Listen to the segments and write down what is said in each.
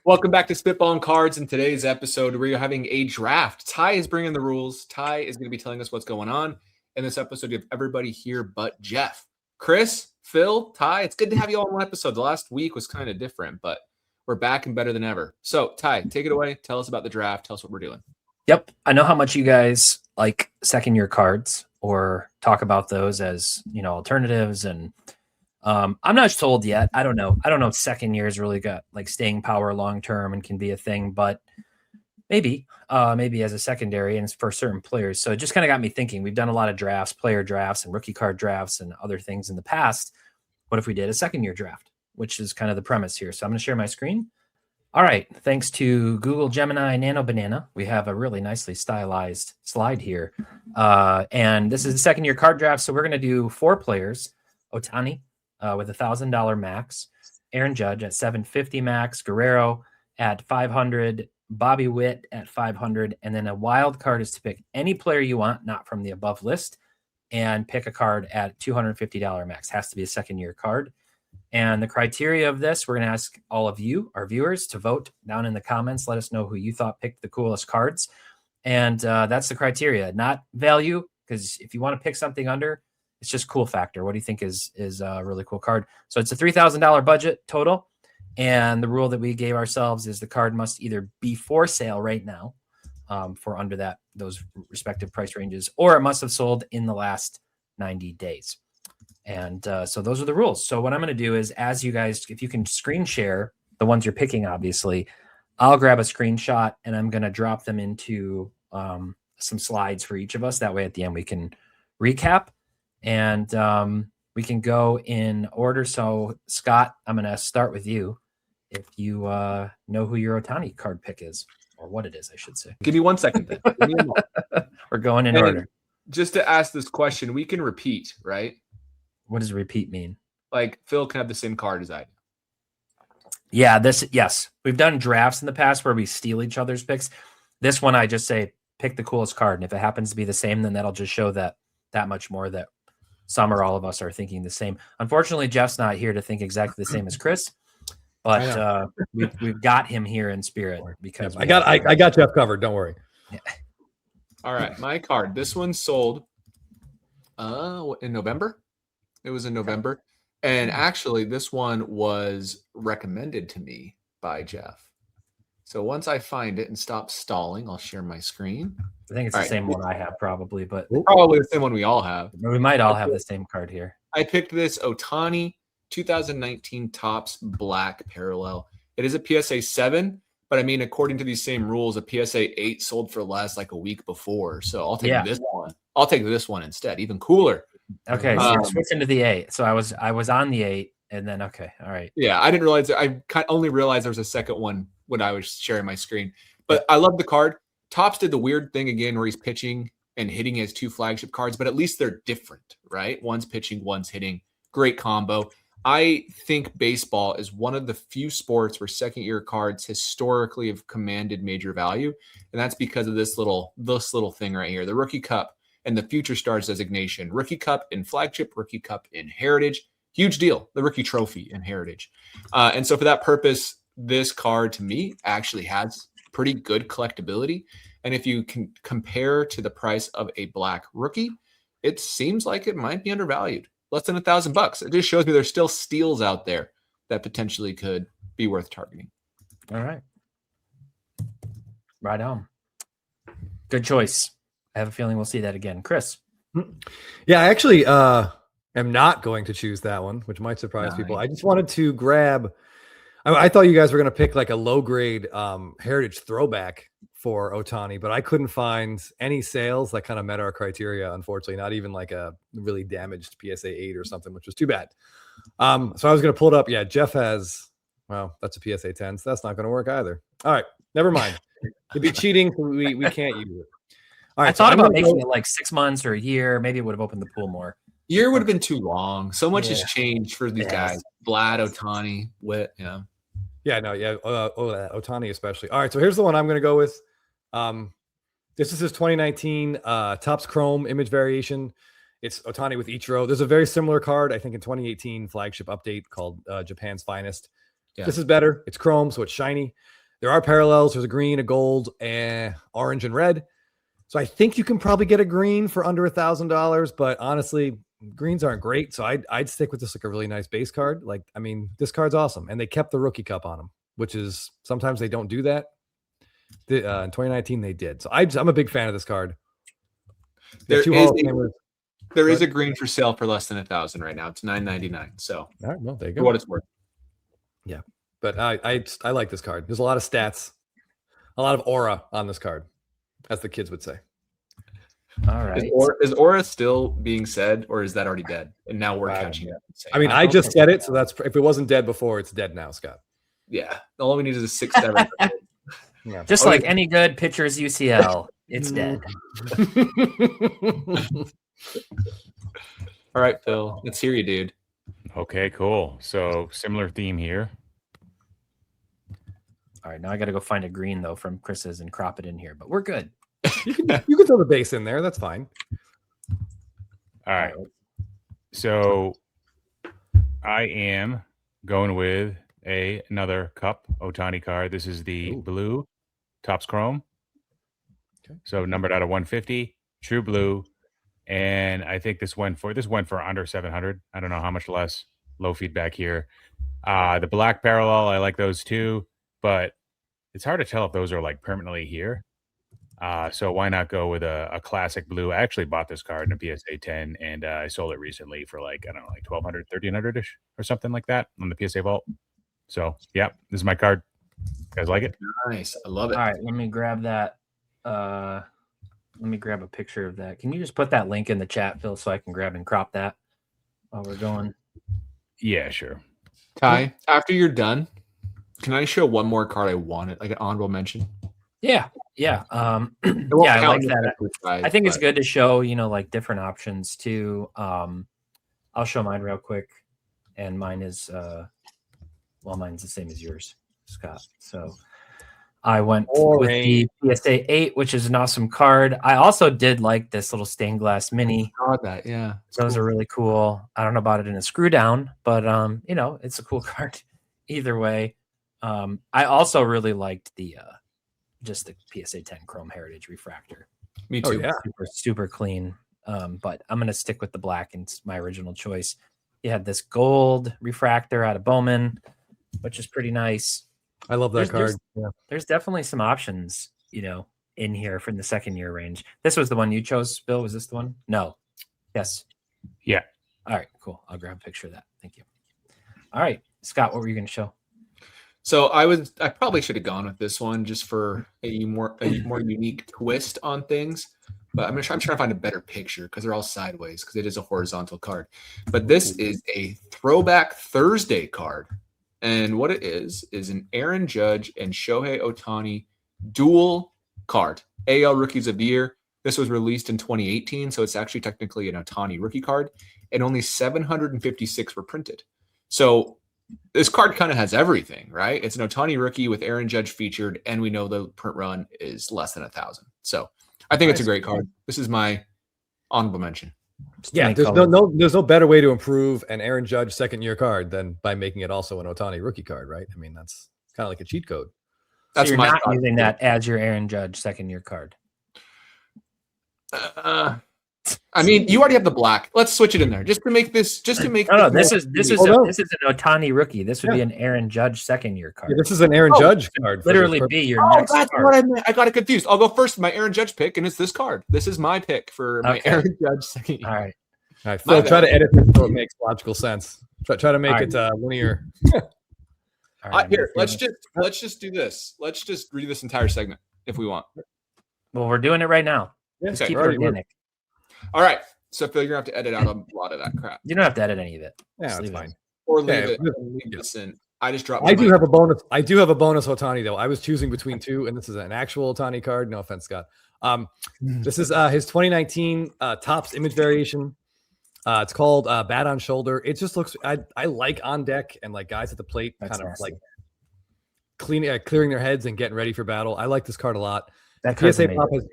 Welcome back to Spitballin Cards. In today's episode, we're having a draft. Ty is bringing the rules. Ty is going to be telling us what's going on. In this episode, you have everybody here but Jeff. Chris, Phil, Ty, it's good to have you all in one episode. The last week was kind of different, but we're back and better than ever. So, Ty, take it away. Tell us about the draft. Tell us what we're doing. Yep. I know how much you guys like second-year cards or talk about those as, alternatives. And I'm not sold yet. I don't know. If second year's really got like staying power long-term and can be a thing, but maybe as a secondary and for certain players. So it just kind of got me thinking. We've done a lot of drafts, player drafts and rookie card drafts and other things in the past. What if we did a second-year draft, which is kind of the premise here. So I'm going to share my screen. All right. Thanks to Google Gemini Nano Banana, we have a really nicely stylized slide here. And this is the second-year card draft. So we're going to do 4 players. Ohtani with $1,000 max. Aaron Judge at $750 max. Guerrero at $500. Bobby Witt at $500. And then a wild card is to pick any player you want, not from the above list, and pick a card at $250 max. Has to be a second-year card. And the criteria of this, we're going to ask all of you, our viewers, to vote down in the comments. Let us know who you thought picked the coolest cards. And that's the criteria, not value, because if you want to pick something under, it's just cool factor. What do you think is a really cool card? So it's a $3,000 budget total. And the rule that we gave ourselves is the card must either be for sale right now for under those respective price ranges, or it must have sold in the last 90 days. And so those are the rules. So what I'm going to do is, as you guys, if you can screen share the ones you're picking, obviously, I'll grab a screenshot and I'm going to drop them into some slides for each of us. That way at the end we can recap and we can go in order. So Scott, I'm going to start with you. If you know who your Ohtani card pick is, or what it is, I should say. Give me 1 second then. We're going in order. Just to ask this question, we can repeat, right? What does repeat mean? Like Phil can have the same card as I do. Yeah, yes. We've done drafts in the past where we steal each other's picks. This one, I just say, pick the coolest card. And if it happens to be the same, then that'll just show that much more that some or all of us are thinking the same. Unfortunately, Jeff's not here to think exactly the same as Chris, but we've got him here in spirit because I got Jeff covered. Don't worry. Yeah. All right, my card. This one sold in November. It was in November. And actually, this one was recommended to me by Jeff. So once I find it and stop stalling, I'll share my screen. I think it's the same one I have probably, but probably the same one we all have. We might all have the same card here. I picked this Ohtani 2019 Topps Black Parallel. It is a PSA 7, but I mean, according to these same rules, a PSA 8 sold for less like a week before. So I'll take this one. I'll take this one instead. Even cooler. Okay, so you're switching to the 8. So I was on the 8, and then all right. Yeah, I didn't realize. I only realized there was a second one when I was sharing my screen. But I love the card. Topps did the weird thing again where he's pitching and hitting his 2 flagship cards, but at least they're different, right? One's pitching, one's hitting. Great combo. I think baseball is one of the few sports where second-year cards historically have commanded major value, and that's because of this little thing right here, the Rookie Cup and the Future Stars designation. Rookie Cup in flagship, Rookie Cup in heritage. Huge deal. The Rookie Trophy in heritage. And so for that purpose, this card to me actually has pretty good collectability. And if you can compare to the price of a black rookie, it seems like it might be undervalued. Less than $1,000. It just shows me there's still steals out there that potentially could be worth targeting. All right. Right on. Good choice. I have a feeling we'll see that again. Chris. Yeah, I actually am not going to choose that one, which might surprise people. I just wanted to grab, I thought you guys were going to pick like a low grade heritage throwback for Ohtani, but I couldn't find any sales that kind of met our criteria, unfortunately, not even like a really damaged PSA 8 or something, which was too bad. So I was going to pull it up. Yeah, Jeff has, well, that's a PSA 10, so that's not going to work either. All right, never mind. It'd be cheating, so we can't use it. All right, I thought about making it like 6 months or a year. Maybe it would have opened the pool more. Year would have been too long. So much has changed for these guys. Vlad, Ohtani, Witt, Ohtani especially. All right, so here's the one I'm going to go with. This is his 2019 Topps Chrome image variation. It's Ohtani with Ichiro. There's a very similar card, I think, in 2018 flagship update called Japan's Finest. Yeah. This is better. It's chrome, so it's shiny. There are parallels. There's a green, a gold, and orange and red. So I think you can probably get a green for under $1,000, but honestly, greens aren't great. So I'd stick with this like a really nice base card. Like, I mean, this card's awesome. And they kept the rookie cup on them, which is sometimes they don't do that. In 2019, they did. So I'm a big fan of this card. There is a green for sale for less than $1,000 right now. It's $9.99. So all right, well, there you go. For what it's worth. Yeah, but I like this card. There's a lot of stats, a lot of aura on this card, as the kids would say. All right. Is aura still being said, or is that already dead? And now we're catching it. I mean, I just said it, so that's if it wasn't dead before, it's dead now, Scott. Yeah, all we need is a 6-7. Yeah. Just like any good pitcher's UCL, it's dead. All right, Phil, let's hear you, dude. Okay, cool. So similar theme here. All right, now I got to go find a green though from Chris's and crop it in here, but we're good. You can throw the base in there. That's fine. All right. So I am going with another cup Ohtani card. This is the blue Topps Chrome. Okay. So numbered out of 150, true blue. And I think this went for under 700. I don't know how much less. Low feedback here. The black parallel, I like those too, but it's hard to tell if those are like permanently here. So why not go with a classic blue? I actually bought this card in a PSA 10 and I sold it recently for like, I don't know, like 1,200, 1,300-ish or something like that on the PSA vault. So yeah, this is my card. You guys like it? Nice. I love it. All right, let me grab that. Let me grab a picture of that. Can you just put that link in the chat, Phil, so I can grab and crop that while we're going? Yeah, sure. Ty, after you're done, can I show one more card I wanted, like an honorable mention? Yeah. Yeah. I like that. I think it's good to show, like different options too. I'll show mine real quick. And mine is, mine's the same as yours, Scott. So I went with the PSA 8, which is an awesome card. I also did like this little stained glass mini. I saw that, yeah. Those are really cool. I don't know about it in a screw down, but it's a cool card either way. I also really liked the just the PSA 10 Chrome Heritage Refractor. Me too. Yeah. Super clean. But I'm gonna stick with the black, and it's my original choice. You had this gold refractor out of Bowman, which is pretty nice. I love that card. There's definitely some options, in here from the second year range. This was the one you chose, Bill. Was this the one? No. Yes. Yeah. All right, cool. I'll grab a picture of that. Thank you. All right, Scott, what were you going to show? So I probably should have gone with this one just for a more unique twist on things. But I'm trying to find a better picture because they're all sideways because it is a horizontal card. But this is a Throwback Thursday card. And what it is an Aaron Judge and Shohei Ohtani dual card. AL Rookies of the Year. This was released in 2018, so it's actually technically an Ohtani rookie card. And only 756 were printed. So this card kind of has everything, right? It's an Ohtani rookie with Aaron Judge featured, and we know the print run is less than 1,000. So I think it's a great card. This is my honorable mention. Yeah, there's no better way to improve an Aaron Judge second-year card than by making it also an Ohtani rookie card, right? I mean, that's kind of like a cheat code. So you're not using that as your Aaron Judge second-year card. I mean, you already have the black. Let's switch it in there just to make this. This is an Ohtani rookie. This would be an Aaron Judge second-year card. Yeah, this is an Aaron Judge card. Literally be your next that's card. what I meant. I got it confused. I'll go first. My Aaron Judge pick, and it's this card. This is my pick for my Aaron Judge second year. All right. Phil, try to edit this so it makes logical sense. Try to make it linear. All right, here, let's just do this. Let's just read this entire segment if we want. Well, we're doing it right now. Yeah, keep it organic. All right. So Phil, you're gonna have to edit out a lot of that crap. You don't have to edit any of it. Yeah, that's fine. Or leave it. Leave this in. I just dropped. I do have a bonus. I do have a bonus Ohtani though. I was choosing between two, and this is an actual Ohtani card. No offense, Scott. This is his 2019 Topps image variation. It's called Bat on Shoulder. It just looks. I like on deck and like guys at the plate, That's kind of nasty. like clearing their heads and getting ready for battle. I like this card a lot. That PSA pop is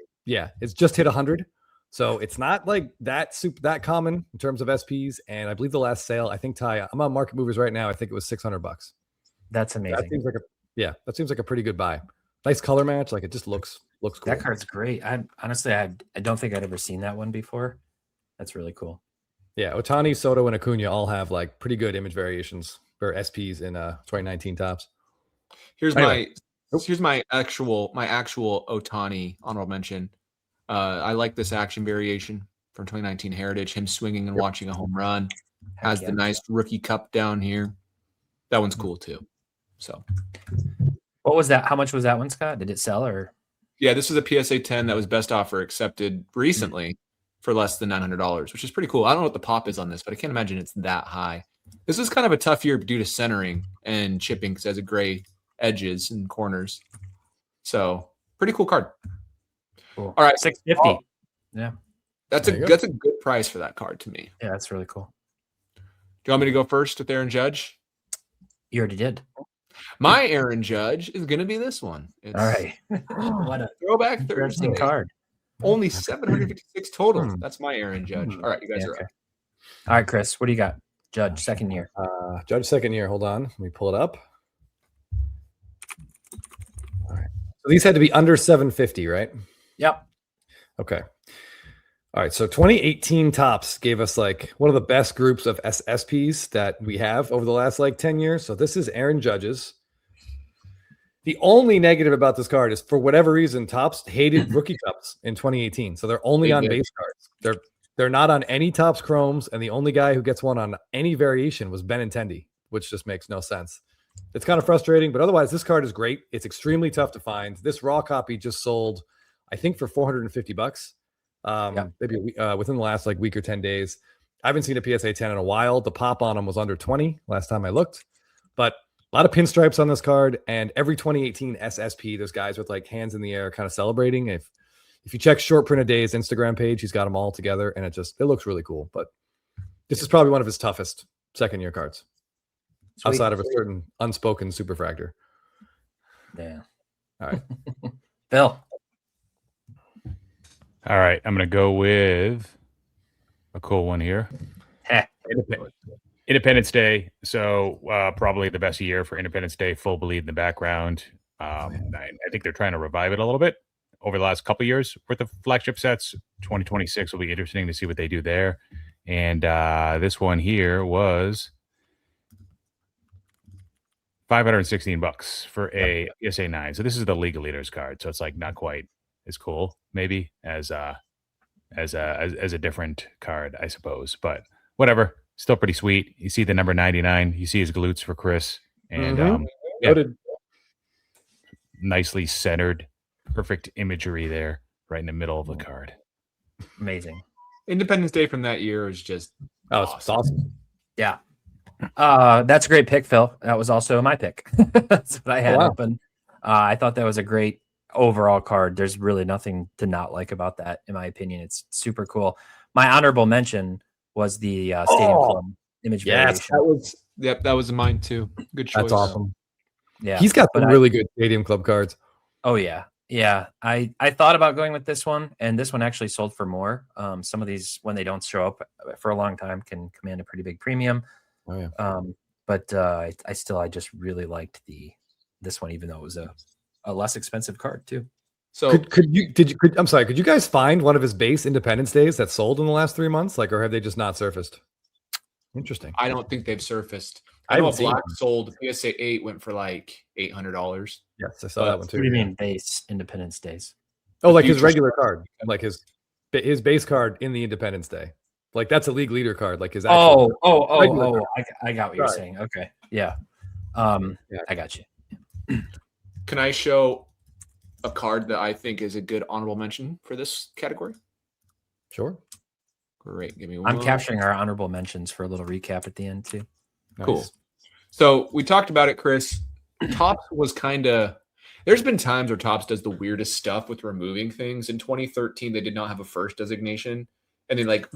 it's just hit 100. So it's not like that common in terms of SPs. And I believe the last sale, I think I'm on Market Movers right now. I think it was $600. That's That amazing. seems like a pretty good buy. Nice color match. Like it just looks cool. That card's great. I honestly, I don't think I'd ever seen that one before. That's really cool. Yeah, Ohtani, Soto, and Acuna all have like pretty good image variations for SPs in 2019 tops. Here's Anyway. my actual Ohtani honorable mention. I like this action variation from 2019 Heritage. Him swinging and watching a home run. Has the nice rookie cup down here. That one's cool too. So, what was that? How much was that one, Scott? Did it sell or? Yeah, this was a PSA 10 that was best offer accepted recently for less than $900, which is pretty cool. I don't know what the pop is on this, but I can't imagine it's that high. This was kind of a tough year due to centering and chipping because it has a gray edges and corners. So pretty cool card. Cool. All right, $650. Yeah, that's a good price for that card to me. Yeah, that's really cool. Do you want me to go first with Aaron Judge? You already did. My Aaron Judge is going to be this one. All right. What a throwback Thursday card. Only 756 total. That's my Aaron Judge. All right, you guys are up. All right, Chris, what do you got? Judge, second year. Judge, second year. Hold on. Let me pull it up. All right. So these had to be under 750, right? Yep. Okay. All right. So 2018 Tops gave us like one of the best groups of SPs that we have over the last like 10 years. So this is Aaron Judge's. The only negative about this card is for whatever reason, Topps hated rookie cups in 2018. So they're only on base cards. They're not on any Topps chromes. And the only guy who gets one on any variation was Benintendi, which just makes no sense. It's kind of frustrating, but otherwise this card is great. It's extremely tough to find. This raw copy just sold, I think, for $450. Maybe within the last like week or 10 days. I haven't seen a PSA 10 in a while. The pop on them was under 20 last time I looked, but a lot of pinstripes on this card, and every 2018 SSP, there's guys with like hands in the air kind of celebrating. If you check Short Print a Day's Instagram page, he's got them all together, and it looks really cool. But this is probably one of his toughest second year cards. Sweet. Outside of a certain unspoken superfractor. Yeah. All right. Phil. All right. I'm going to go with a cool one here. Independence Day. So probably the best year for Independence Day. Full bleed in the background. I think they're trying to revive it a little bit over the last couple of years worth of flagship sets. 2026 will be interesting to see what they do there. And this one here was $516 for a PSA 9. So this is the League of Leaders card. So it's like not quite as cool, maybe as a different card, I suppose. But whatever, still pretty sweet. You see the number 99. You see his glutes for Chris, and nicely centered, perfect imagery there, right in the middle of the card. Amazing. Independence Day from that year is just it's awesome. Yeah. That's a great pick, Phil. That was also my pick. That's what I had open. I thought that was a great overall card. There's really nothing to not like about that, in my opinion. It's super cool. My honorable mention was the Stadium Club image variation. That was mine too. Good choice. That's awesome. Yeah, he's got some really good Stadium Club cards. Oh yeah. I thought about going with this one, and this one actually sold for more. Some of these, when they don't show up for a long time, can command a pretty big premium. Oh yeah. But I just really liked this one, even though it was a less expensive card too. So could you guys find one of his base Independence Days that sold in the last 3 months? Like, or have they just not surfaced? Interesting. I don't think they've surfaced. I know Black sold. PSA 8 went for like $800. Yes, I saw that one too. What do you mean base Independence Days? Oh, like his regular card, like his base card in the Independence Day. Like that's a league leader card. Like his actual I got what you're saying. Okay, yeah. I got you. Can I show a card that I think is a good honorable mention for this category? Sure. Great. Give me one. I'm capturing our honorable mentions for a little recap at the end too. Cool. Nice. So we talked about it, Chris. Topps was kind of. There's been times where Topps does the weirdest stuff with removing things. In 2013, they did not have a first designation, and they like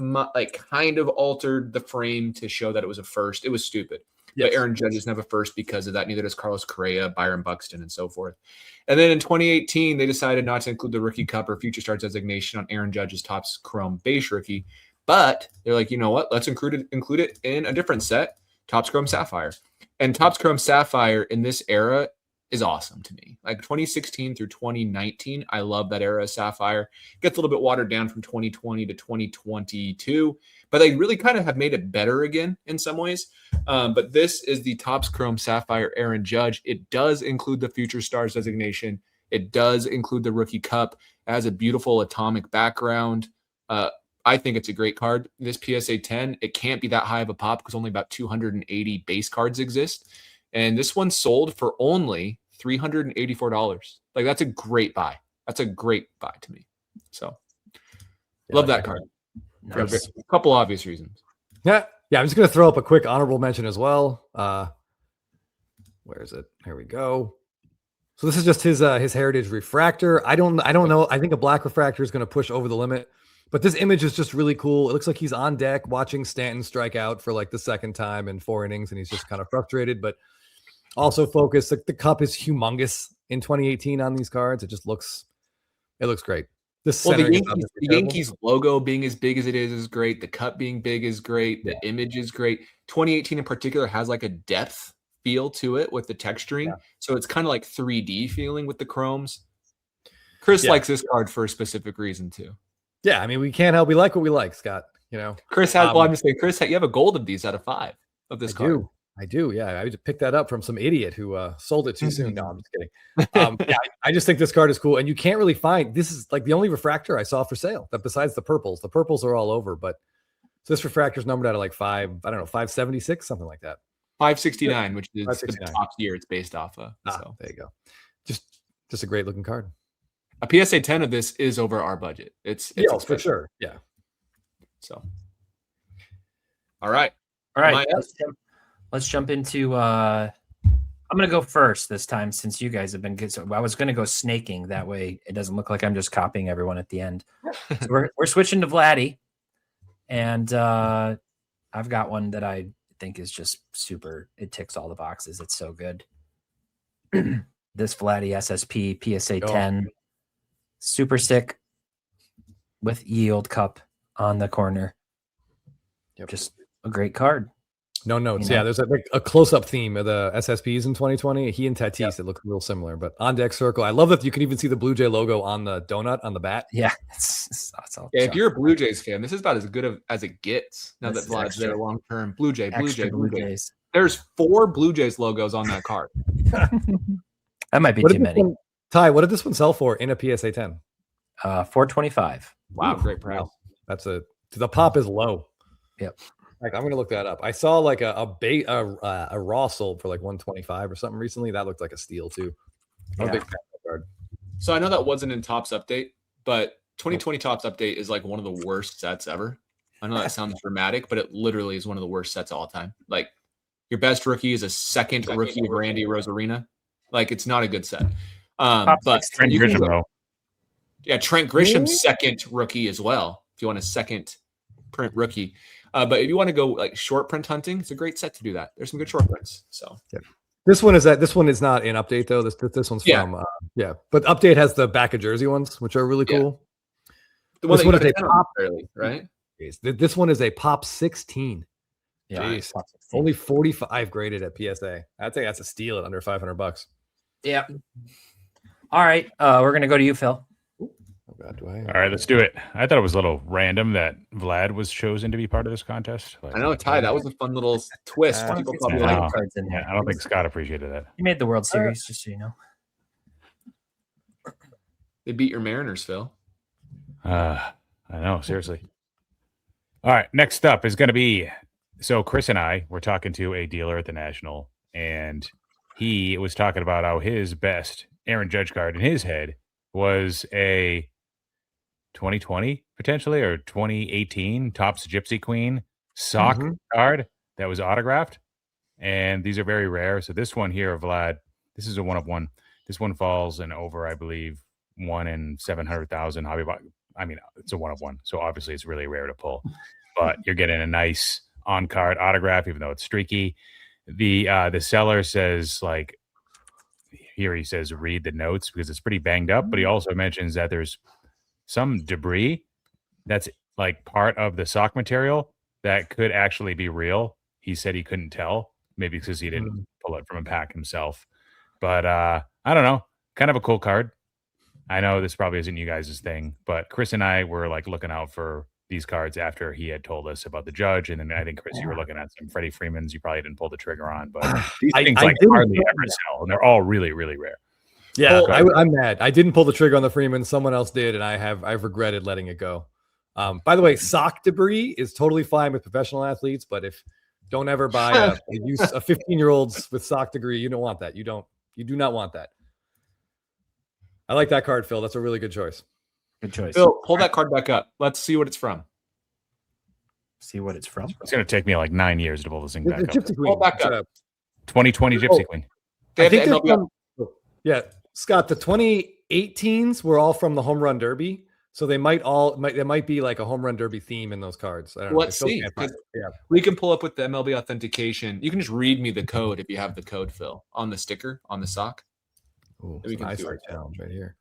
kind of altered the frame to show that it was a first. It was stupid. Yes. But Aaron Judge doesn't have a first because of that. Neither does Carlos Correa, Byron Buxton, and so forth. And then in 2018, they decided not to include the Rookie Cup or Future Stars designation on Aaron Judge's Topps Chrome base rookie. But they're like, you know what? Let's include it in a different set. Topps Chrome Sapphire. And Topps Chrome Sapphire in this era is awesome to me. Like 2016 through 2019, I love that era of Sapphire. Gets a little bit watered down from 2020 to 2022, but they really kind of have made it better again in some ways. But this is the Topps Chrome Sapphire Aaron Judge. It does include the Future Stars designation. It does include the Rookie Cup. It has a beautiful atomic background. I think it's a great card. This PSA 10, it can't be that high of a pop because only about 280 base cards exist. And this one sold for only $384. Like, that's a great buy. That's a great buy to me. So, love that card. Nice. For a couple obvious reasons. Yeah. I'm just going to throw up a quick honorable mention as well. Where is it? Here we go. So this is just his Heritage refractor. I don't know. I think a black refractor is going to push over the limit. But this image is just really cool. It looks like he's on deck watching Stanton strike out for like the second time in 4 innings, and he's just kind of frustrated, but also focused. The cup is humongous in 2018 on these cards. It looks great. The Yankees logo being as big as it is great. The cup being big is great. The image is great. 2018 in particular has like a depth feel to it with the texturing. Yeah. So it's kind of like 3D feeling with the chromes. Chris likes this card for a specific reason too. Yeah, I mean, we can't help. We like what we like, Scott. You know, Chris has. I'm just saying, Chris, you have a gold of these out of 5 of this card. I do. Yeah, I just picked that up from some idiot who sold it too soon. No, I'm just kidding. I just think this card is cool, and you can't really find. This is like the only refractor I saw for sale. That besides the purples are all over. But so this refractor is numbered out of like 576, something like that. 569, which is the top year it's based off of. So there you go. Just a great looking card. A PSA 10 of this is over our budget. It's for sure. Yeah. So, all right. Let's jump into. I'm going to go first this time since you guys have been good. So I was going to go snaking. That way it doesn't look like I'm just copying everyone at the end. So we're switching to Vlatty, and I've got one that I think is just super. It ticks all the boxes. It's so good. This Vlatty SSP PSA 10. Super sick with yield cup on the corner. Yep. Just a great card. No notes. Yeah, there's a close-up theme of the SSPs in 2020. He and Tatis, it looks real similar. But on deck circle, I love that you can even see the Blue Jay logo on the donut on the bat. Yeah, if you're a Blue Jays fan, this is about as good as it gets. Now that Vlad's there long term, Blue Jays. There's 4 Blue Jays logos on that card. That might be too many. Ty, what did this one sell for in a PSA 10? $425. Wow, great price. Wow. The pop is low. Yep. Like, I'm gonna look that up. I saw like a raw sold for like 125 or something recently. That looked like a steal too. I'm a big fan of that card. So I know that wasn't in Topps Update, but 2020 Topps Update is like one of the worst sets ever. I know that sounds dramatic, but it literally is one of the worst sets of all time. Like, your best rookie is a second rookie of Randy Rosarina. Like, it's not a good set. But Trent Grisham, though. Yeah, Trent Grisham's second rookie as well. If you want a second print rookie, but if you want to go like short print hunting, it's a great set to do that. There's some good short prints. So this one is not in Update though. This one's from but Update has the back of jersey ones, which are really cool. The one that is a pop early, right? This one is a pop 16. Yeah, jeez. Only 45 graded at PSA. I think that's a steal at under $500. Yeah. All right. We're going to go to you, Phil. Oh God, All right, let's do it. I thought it was a little random that Vlad was chosen to be part of this contest. I know, Ty. That was a fun little twist. People probably like cards in there. I don't think Scott appreciated that. He made the World Series, just so you know. They beat your Mariners, Phil. I know, seriously. All right, next up is going to be, so Chris and I were talking to a dealer at the National, and he was talking about how his best Aaron Judge card in his head was a 2020 potentially or 2018 Topps Gypsy Queen sock card that was autographed, and these are very rare. So this one here, Vlad, this is a 1 of 1. This one falls in over, I believe, 1 in 700,000 hobby box. I mean, it's a 1 of 1, so obviously it's really rare to pull, but you're getting a nice on card autograph, even though it's streaky. The seller says, like, here he says read the notes because it's pretty banged up, but he also mentions that there's some debris that's like part of the sock material that could actually be real. he said he couldn't tell, maybe because he didn't pull it from a pack himself. But I don't know, kind of a cool card. I know this probably isn't you guys' thing, but Chris and I were like looking out for these cards after he had told us about the judge. And then I think, Chris, you were looking at some Freddie Freemans you probably didn't pull the trigger on, but these things like hardly ever sell, and they're all really, really rare. Yeah, I'm mad. I didn't pull the trigger on the Freeman. Someone else did, and I've regretted letting it go. By the way, sock debris is totally fine with professional athletes, but don't ever buy a 15-year-olds with sock debris. You don't want that. You do not want that. I like that card, Phil. That's a really good choice. Good choice. Phil, pull that card back up. Let's see what it's from. See what it's from. It's going to take me like 9 years to pull this thing back up. Gypsy Queen. Pull back up. 2020 Gypsy Queen. I think yeah, Scott, the 2018s were all from the Home Run Derby, so there might be like a Home Run Derby theme in those cards. I don't know. Let's see. Yeah. We can pull up with the MLB authentication. You can just read me the code if you have the code, Phil, on the sticker on the sock. Ooh, it's an eyesight challenge right here.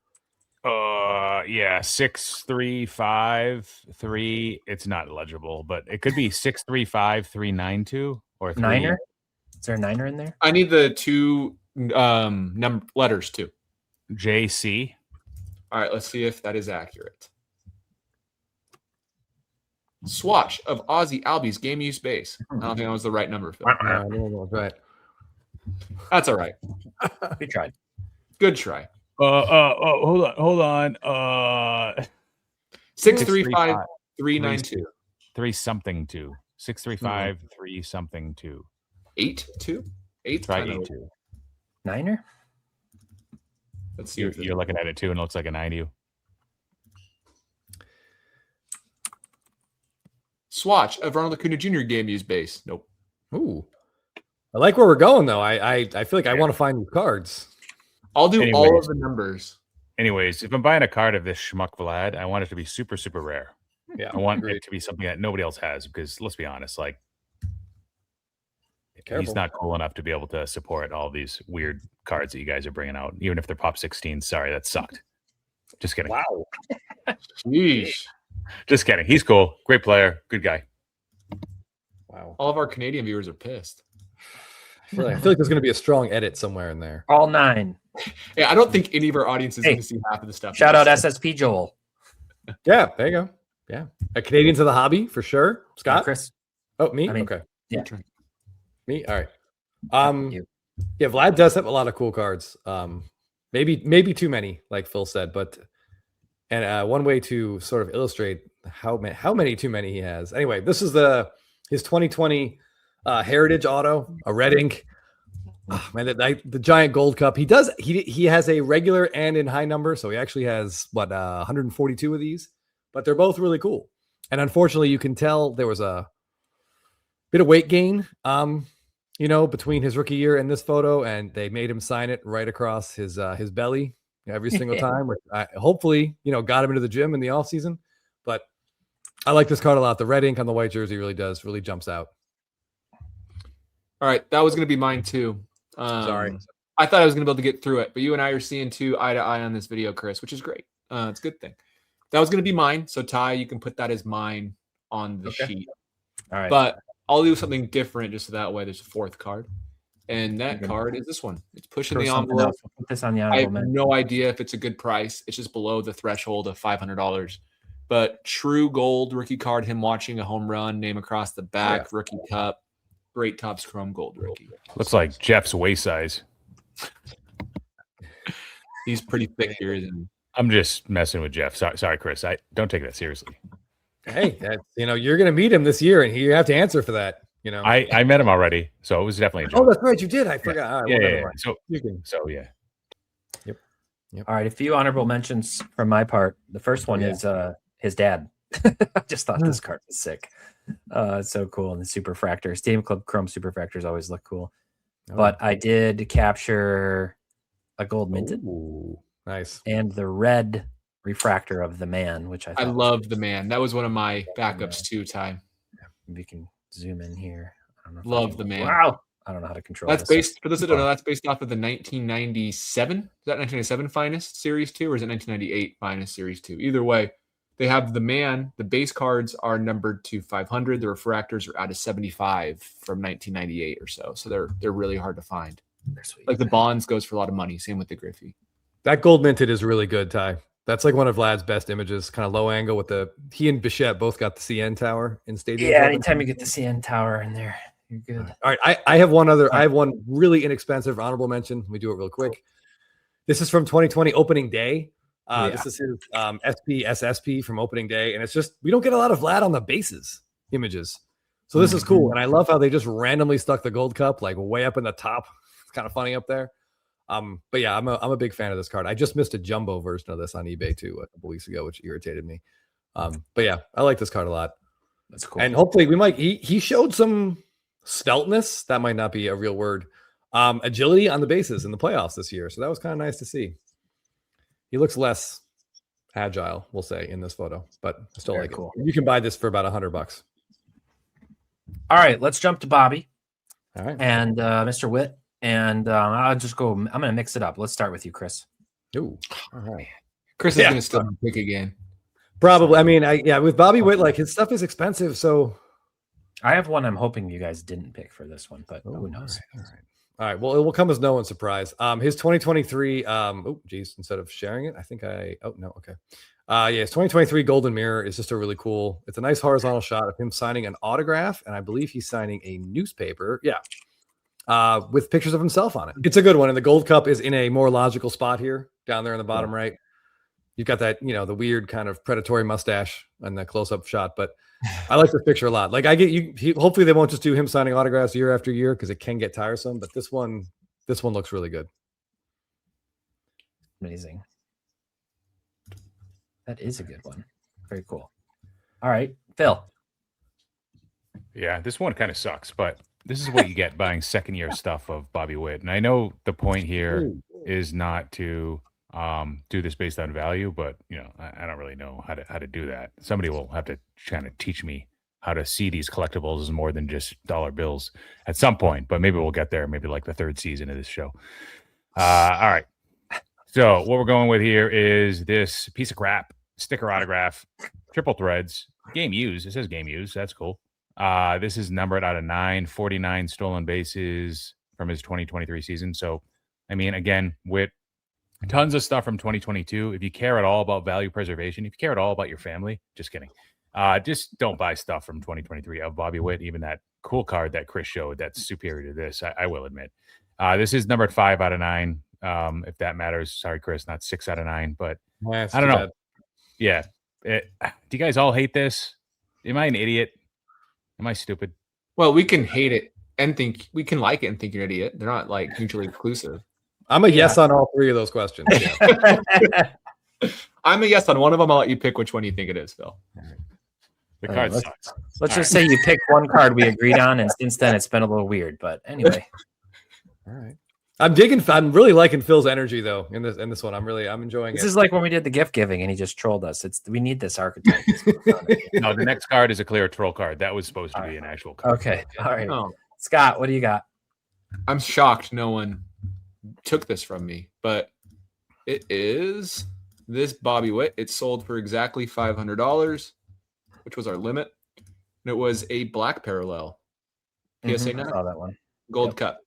Yeah, 6353. It's not legible, but it could be 635392 or 3. Niner. Is there a niner in there? I need the two letters too. JC. All right, let's see if that is accurate. Swatch of Ozzy Albies game use base. I don't think that was the right number, Phil. No, right. That's all right. We tried. Good try. Hold on. 635392. 3 something 2. 6353 something 2. 82? 8? Try 82. Niner? Let's see. You're looking at it too, and it looks like a 90. Swatch of Ronald Acuna Jr. game use base. Nope. Ooh. I like where we're going though. I feel like I want to find new cards. I'll do all of the numbers. Anyways, if I'm buying a card of this schmuck Vlad, I want it to be super, super rare. Yeah. I want it to be something that nobody else has because let's be honest, like he's not cool enough to be able to support all these weird cards that you guys are bringing out, even if they're pop 16. Sorry, that sucked. Just kidding. Wow. Jeez. Just kidding. He's cool. Great player. Good guy. Wow. All of our Canadian viewers are pissed. I feel like there's going to be a strong edit somewhere in there. All 9. Yeah, I don't think any of our audience is going to see half of the stuff. Shout out SSP Joel. Yeah, there you go. Yeah. Canadians of the hobby for sure. Scott? Chris. Oh, me? Okay. Yeah. Me? All right. Yeah, Vlad does have a lot of cool cards. Maybe too many, like Phil said, but one way to sort of illustrate how many too many he has. Anyway, this is his 2020 Heritage Auto, a red ink. Oh, man, the giant gold cup. He has a regular and in high number, so he actually has 142 of these, but they're both really cool. And unfortunately, you can tell there was a bit of weight gain, between his rookie year and this photo, and they made him sign it right across his belly every single time, which hopefully got him into the gym in the off season. But I like this card a lot. The red ink on the white jersey really jumps out. All right, that was going to be mine too. Sorry. I thought I was going to be able to get through it, but you and I are seeing eye to eye on this video, Chris, which is great. It's a good thing. That was going to be mine. So Ty, you can put that as mine on the sheet. All right. But I'll do something different just so that way there's a fourth card. And that card is this one. It's pushing the envelope. Put this on the I have no idea if it's a good price. It's just below the threshold of $500. But true gold rookie card, him watching a home run, name across the back, rookie cup. Great Topps Chrome Gold rookie. Looks like Jeff's waist size. He's pretty thick here, isn't he? I'm just messing with Jeff. Sorry, Chris. I don't take that seriously. Hey, you're going to meet him this year, and you have to answer for that. I met him already, so it was definitely a joke. Oh, that's right, you did. I forgot. All right, yeah. Yep. All right, a few honorable mentions from my part. The first one is his dad. I just thought this card was sick. It's so cool. And the Superfractor. Stadium Club Chrome Superfractors always look cool. But I did capture a gold minted. Ooh, nice. And the red refractor of the man, which I love the man. That was one of my backups too, Ty. We can zoom in here. I don't know love the man. Wow. I don't know how to control that's this. Based for those that don't know, that's based off of the 1997. Is that 1997 Finest Series 2 or is it 1998 Finest Series 2? Either way, They have the base cards are numbered to 500. The refractors are out of 75 from 1998 or so. So they're really hard to find. Like the bonds goes for a lot of money. Same with the Griffey. That gold minted is really good, Ty. That's like one of Vlad's best images, kind of low angle with he and Bichette both got the CN tower in stadium. Yeah, anytime you get the CN tower in there, you're good. All right, I have one really inexpensive honorable mention. Let me do it real quick. This is from 2020 opening day. This is his SSP from opening day, and it's just we don't get a lot of Vlad on the bases images, so this is cool. And I love how they just randomly stuck the gold cup like way up in the top. It's kind of funny up there. But yeah, I'm a big fan of this card. I just missed a jumbo version of this on eBay too a couple weeks ago, which irritated me. But yeah, I like this card a lot. That's cool. And hopefully we might. He showed some steltness. That might not be a real word. Agility on the bases in the playoffs this year, so that was kind of nice to see. He looks less agile, we'll say, in this photo, but I still like cool. it. You can buy this for about $100. All right, let's jump to Bobby. All right, and Mr. Witt. And I'll just go. I'm going to mix it up. Let's start with you, Chris. Ooh, all right. Chris is going to still pick again. Probably. I mean, with Bobby Witt, like his stuff is expensive, so I have one I'm hoping you guys didn't pick for this one, but who knows? All right. Well, it will come as no one's surprise. His 2023. Instead of sharing it, I think I. Oh no. Okay. His 2023 Golden Mirror is just a really cool. It's a nice horizontal shot of him signing an autograph, and I believe he's signing a newspaper. Yeah. With pictures of himself on it. It's a good one. And the gold cup is in a more logical spot here, down there in the bottom right. You've got that, the weird kind of predatory mustache and the close-up shot. But I like this picture a lot. Like hopefully they won't just do him signing autographs year after year because it can get tiresome. But this one looks really good. Amazing. That is a good one. Very cool. All right, Phil. Yeah, this one kind of sucks, but this is what you get buying second-year stuff of Bobby Witt. And I know the point here is not to do this based on value, but I don't really know how to do that. Somebody will have to kind of teach me how to see these collectibles as more than just dollar bills at some point. But maybe we'll get there. Maybe like the third season of this show. All right. So what we're going with here is this piece of crap sticker autograph, triple threads, game used. It says game used. That's cool. This is numbered out of 9, 49 stolen bases from his 2023 season. So, I mean, again, Witt, tons of stuff from 2022. If you care at all about value preservation, if you care at all about your family, just kidding. Just don't buy stuff from 2023 of Bobby Witt, even that cool card that Chris showed that's superior to this, I will admit. This is numbered 5 out of 9. If that matters. Sorry, Chris, not 6 out of 9, but I don't know. Yeah. Do you guys all hate this? Am I an idiot? Am I stupid? Well, we can hate it and think we can like it and think you're an idiot. They're not like mutually exclusive. I'm a yes on all three of those questions. Yeah. I'm a yes on one of them. I'll let you pick which one you think it is, Phil. The card sucks. Let's just say you picked one card we agreed on, and since then it's been a little weird. But anyway. All right. I'm really liking Phil's energy though in this one. I'm enjoying it. This is like when we did the gift giving and he just trolled us. We need this archetype. No, the next card is a clear troll card. That was supposed to be an actual card. Okay. All right. Oh. Scott, what do you got? I'm shocked no one took this from me, but it is this Bobby Witt. It sold for exactly $500, which was our limit. And it was a black parallel. PSA 9. I saw that one. Gold cup.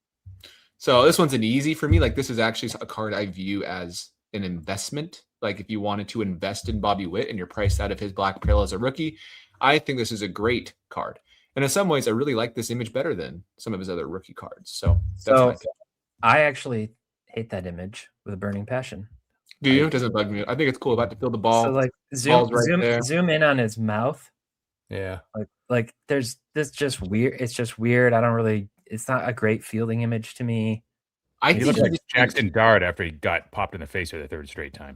So this one's an easy for me. Like this is actually a card I view as an investment. Like if you wanted to invest in Bobby Witt and you're priced out of his black parallel as a rookie, I think this is a great card. And in some ways, I really like this image better than some of his other rookie cards. So that's I actually hate that image with a burning passion. Do you? It doesn't bug me. I think it's cool about to feel the ball. So like zoom in on his mouth. Yeah. Like there's this just weird. It's just weird. It's not a great fielding image to me. I think think like Jackson Dart after he got popped in the face for the third straight time.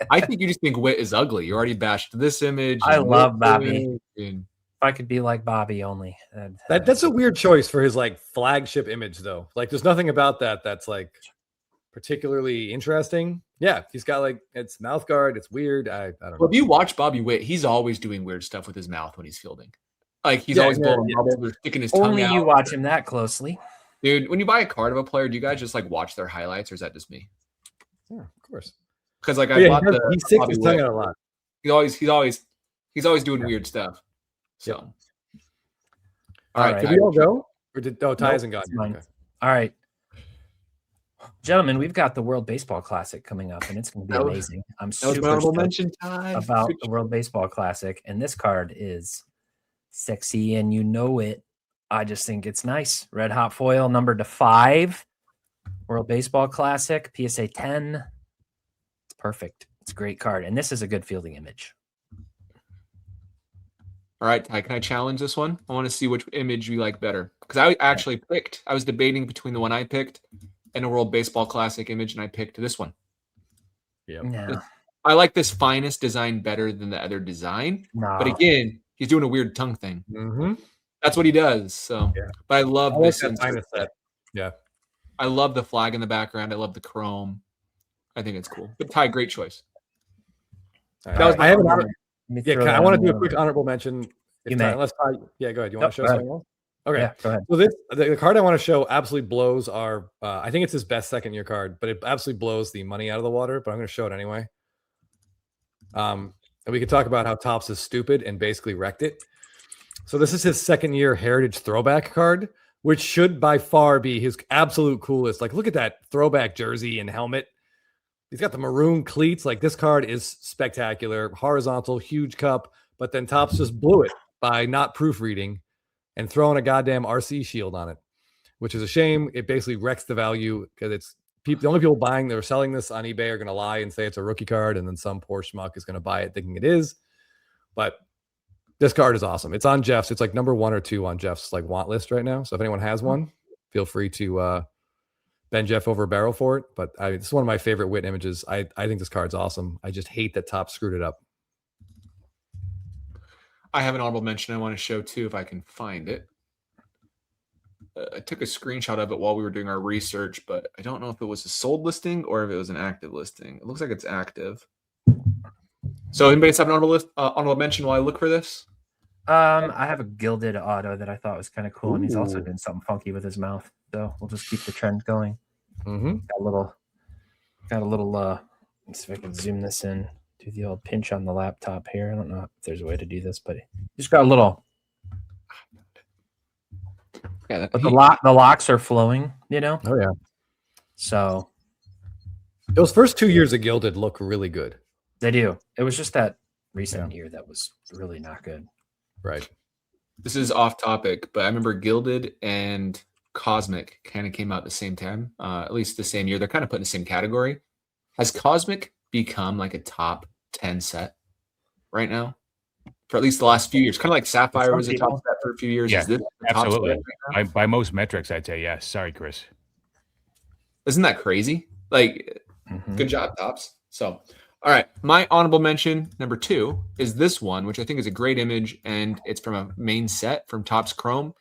I think you just think Witt is ugly. You already bashed this image. I love Bobby. If I could be like Bobby only. That's a weird choice for his like flagship image though. Like there's nothing about that that's like particularly interesting. Yeah, he's got like it's mouth guard. It's weird. I don't know. Well, if you watch Bobby Witt, he's always doing weird stuff with his mouth when he's fielding. Like he's always blowing bubbles or sticking his tongue Only out. you watch him that closely. Dude, when you buy a card of a player, do you guys just like watch their highlights or is that just me? Yeah, of course. Because like he sticks his tongue out a lot. He's always doing weird stuff. So, Yep. all right. Did we all go? Or did Ty Nope, hasn't gone? it's mine. Okay. All right. Gentlemen, we've got the World Baseball Classic coming up, and it's going to be That was- amazing. I'm That was my super honorable stoked mention, Ty. about the World Baseball Classic, and this card is sexy, and you know it. I just think it's nice. Red hot foil, numbered to 5. World Baseball Classic, PSA 10. It's perfect. It's a great card, and this is a good fielding image. All right, Ty, can I challenge this one? I want to see which image you like better. Because I actually picked, I was debating between the one I picked and a World Baseball Classic image, and I picked this one. Yeah. Yeah. I like this finest design better than the other design. No. But again, he's doing a weird tongue thing. Mm-hmm. That's what he does. So, Yeah. but I love I like this that insert finest set. Yeah. I love the flag in the background. I love the chrome. I think it's cool. But Ty, great choice. All right. That was my I have an honorable honor- Yeah, I want to do a quick honorable mention. You may. Unless Ty, yeah, go ahead. You want Nope, to show go ahead. something else? Okay. Yeah, go ahead. So the card I want to show absolutely blows our. I think it's his best second year card, but it absolutely blows the money out of the water. But I'm going to show it anyway. And we could talk about how Topps is stupid and basically wrecked it. So this is his second year Heritage throwback card, which should by far be his absolute coolest. Like, look at that throwback jersey and helmet. He's got the maroon cleats. Like, this card is spectacular, horizontal, huge cup. But then Topps just blew it by not proofreading and throwing a goddamn RC shield on it, which is a shame. It basically wrecks the value because it's the only people buying that are selling this on eBay are going to lie and say it's a rookie card, and then some poor schmuck is going to buy it thinking it is. But this card is awesome. It's on Jeff's. It's like number 1 or 2 on Jeff's like want list right now. So if anyone has one, feel free to bend Jeff over a barrel for it. But this is one of my favorite Witt images. I think this card's awesome. I just hate that Topps screwed it up. I have an honorable mention I want to show too, if I can find it. I took a screenshot of it while we were doing our research, but I don't know if it was a sold listing or if it was an active listing. It looks like it's active. So anybody have an honorable mention while I look for this? I have a gilded auto that I thought was kind of cool, and he's also doing something funky with his mouth. So we'll just keep the trend going. Mm-hmm. Got a little. Let's see if I can zoom this in. Do the old pinch on the laptop here. I don't know if there's a way to do this, but just got a little. Yeah, but the locks are flowing. You know. Oh yeah. So those first 2 years of Gilded look really good. they do. It was just that recent year that was really not good. Right. This is off topic, but I remember Gilded and Cosmic kind of came out at the same time, at least the same year. They're kind of put in the same category. Has Cosmic become like a top 10 set right now? For at least the last few years. Kind of like Sapphire was a top set for a few years. Yeah, is this the top absolutely. set right now? By most metrics, I'd say yes. Sorry, Chris. Isn't that crazy? Like, good job, Topps. So, all right. My honorable mention number 2 is this one, which I think is a great image, and it's from a main set from Topps Chrome.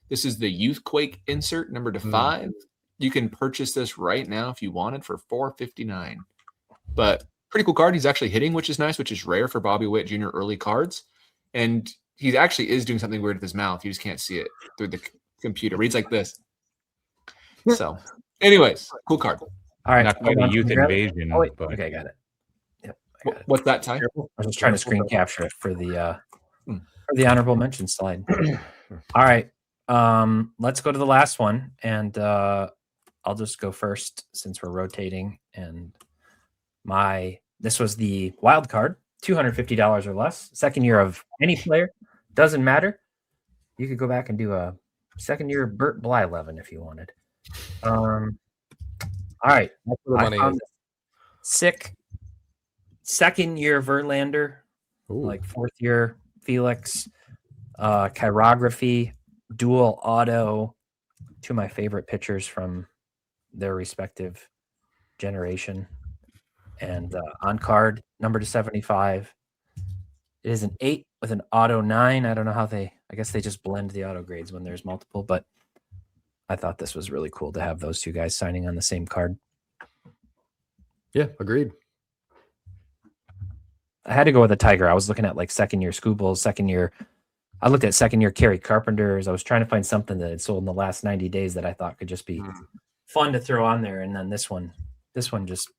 This is the Youthquake insert number 5. You can purchase this right now if you wanted for $4.59. But pretty cool card. He's actually hitting, which is nice, which is rare for Bobby Witt Jr. early cards. And he actually is doing something weird with his mouth. You just can't see it through the computer. Reads like this. So, anyways, cool card. All right. Not quite a youth invasion. Oh, wait. But Okay, got it. Yep. I got it. What's that, Ty? I was just trying to screen capture it for the honorable mention slide. All right. Let's go to the last one, and I'll just go first since we're rotating. And this was the wild card, $250 or less. Second year of any player, doesn't matter. You could go back and do a second year Burt Blyleven if you wanted. All right. That's where the money is. Sick second year Verlander, like 4th year Felix, chirography, dual auto, 2 of my favorite pitchers from their respective generation. And on card, number to 75. It is an 8 with an auto 9. I don't know how I guess they just blend the auto grades when there's multiple, but I thought this was really cool to have those 2 guys signing on the same card. Yeah, agreed. I had to go with a Tiger. I was looking at like second year Scoobles, I looked at second year Kerry Carpenters. I was trying to find something that had sold in the last 90 days that I thought could just be fun to throw on there. And then this one just